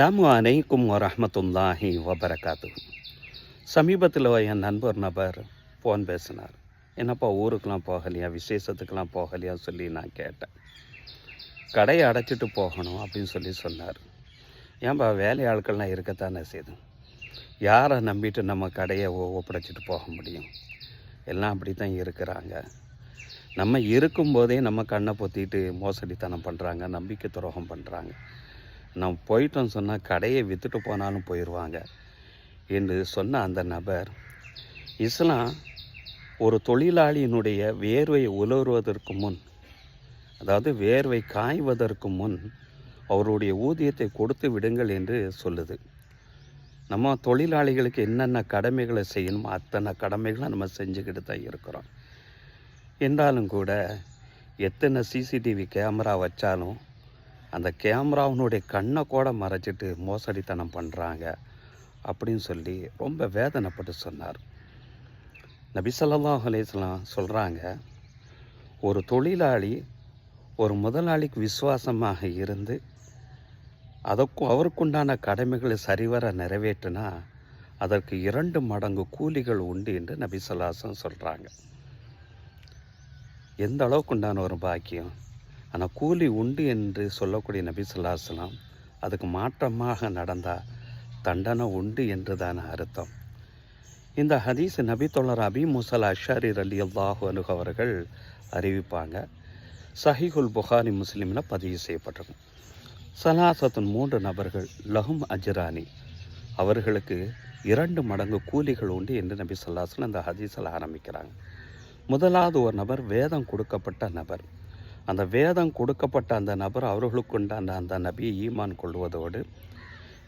அஸ்ஸலாமு அலைக்கும் வரஹ்மத்துல்லாஹி வபரகாத்துஹு. சமீபத்தில் என் நண்பர் ஃபோன் பேசினார். என்னப்பா ஊருக்கெலாம் போகலையா, விசேஷத்துக்கெலாம் போகலையா சொல்லி நான் கேட்டேன். கடையை அடைச்சிட்டு போகணும் அப்படின்னு சொன்னார். ஏன்பா வேலை ஆட்கள்லாம் இருக்கத்தானே செய்யுது, யாரை நம்பிட்டு நம்ம கடையை ஒப்படைச்சிட்டு போக முடியும்? எல்லாம் அப்படி தான் இருக்கிறாங்க. நம்ம இருக்கும்போதே நம்ம கண்ணை பொத்திட்டு மோசடித்தனம் பண்ணுறாங்க, நம்பிக்கை துரோகம் பண்ணுறாங்க. நம்ம போயிட்டோன்னு சொன்னால் கடையை விற்றுட்டு போனாலும் போயிடுவாங்க என்று சொன்ன அந்த நபர், இஸ்லாம் ஒரு தொழிலாளியினுடைய வேர்வை உலர்வதற்கு முன், அதாவது வேர்வை காய்வதற்கு முன் அவருடைய ஊதியத்தை கொடுத்து விடுங்கள் என்று சொல்லுது. நம்ம தொழிலாளிகளுக்கு என்னென்ன கடமைகளை செய்யணுமோ அத்தனை கடமைகளை நம்ம செஞ்சுக்கிட்டு தான் இருக்கிறோம். என்றாலும் கூட எத்தனை சிசிடிவி கேமரா வச்சாலும் அந்த கேமராவினுடைய கண்ணை கூட மறைச்சிட்டு மோசடித்தனம் பண்ணுறாங்க அப்படின்னு சொல்லி ரொம்ப வேதனைப்பட்டு சொன்னார். நபி ஸல்லல்லாஹு அலைஹி வஸல்லம் சொல்கிறாங்க, ஒரு தொழிலாளி ஒரு முதலாளிக்கு விசுவாசமாக இருந்து அவருக்குண்டான கடமைகளை சரிவர நிறைவேற்றினா அதற்கு 2 மடங்கு கூலிகள் உண்டு என்று நபி ஸல்லல்லாஹு அலைஹி வஸல்லம் சொல்கிறாங்க. எந்த அளவுக்கு உண்டான ஒரு பாக்கியம்! ஆனால் கூலி உண்டு என்று சொல்லக்கூடிய நபி ஸல்லல்லாஹு அலைஹி வஸல்லம் அதுக்கு மாற்றமாக நடந்தால் தண்டனை உண்டு என்று தான அர்த்தம். இந்த ஹதீஸ் நபி தோழர் அபி மூஸா அஷ்அரி ரலியல்லாஹு அன்ஹு அவர்கள் அறிவிப்பாங்க. சஹீஹுல் புகாரி முஸ்லிமில் பதிவு செய்யப்பட்டிருக்கும். சலாசத்துன் 3 நபர்கள் லஹும் அஜ்ரானி, அவர்களுக்கு 2 மடங்கு கூலிகள் உண்டு என்று நபி ஸல்லல்லாஹு அலைஹி வஸல்லம் அந்த ஹதீஸில் ஆரம்பிக்கிறாங்க. முதலாவது ஒரு நபர் வேதம் கொடுக்கப்பட்ட நபர். அந்த வேதம் கொடுக்கப்பட்ட அந்த நபர் அவர்களுக்கு உண்டான அந்த நபியை ஈமான் கொள்வதோடு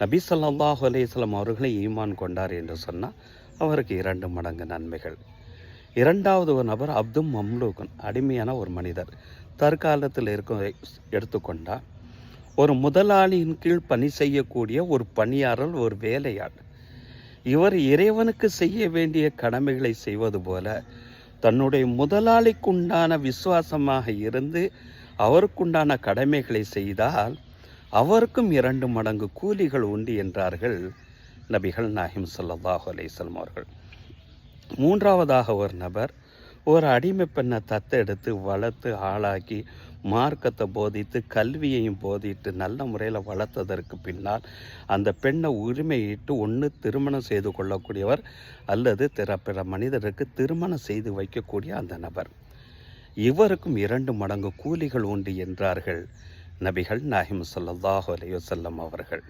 நபி ஸல்லல்லாஹு அலைஹி வஸல்லம் அவர்களை ஈமான் கொண்டார் என்று சொன்னால் அவருக்கு 2 மடங்கு நன்மைகள். இரண்டாவது ஒரு நபர் அப்தும் மம்லூக்கன், அடிமையான ஒரு மனிதர். தற்காலத்தில் எடுத்துக்கொண்டால் ஒரு முதலாளியின் கீழ் பணி செய்யக்கூடிய ஒரு பணியாளர், ஒரு வேலையாள். இவர் இறைவனுக்கு செய்ய வேண்டிய கடமைகளை செய்வது போல தன்னுடைய முதலாளிக்குண்டான விசுவாசமாக இருந்து அவருக்குண்டான கடமைகளை செய்தால் அவருக்கும் 2 மடங்கு கூலிகள் உண்டு என்றார்கள் நபிகள் நாயகம் ஸல்லல்லாஹு அலைஹி வஸல்லம் அவர்கள். மூன்றாவதாக ஒரு நபர் ஒரு அடிமை பெண்ணை தத்தெடுத்து வளர்த்து ஆளாக்கி மார்க்கத்தை போதித்து கல்வியையும் போதித்து நல்ல முறையில் வளர்த்ததற்கு பின்னால் அந்த பெண்ணை உரிமையிட்டு ஒன்று திருமணம் செய்து கொள்ளக்கூடியவர் அல்லது பிற மனிதருக்கு திருமணம் செய்து வைக்கக்கூடிய அந்த நபர். இவருக்கும் 2 மடங்கு கூலிகள் உண்டு என்றார்கள் நபிகள் நாயகம் ஸல்லல்லாஹு அலைஹி வஸல்லம் அவர்கள்.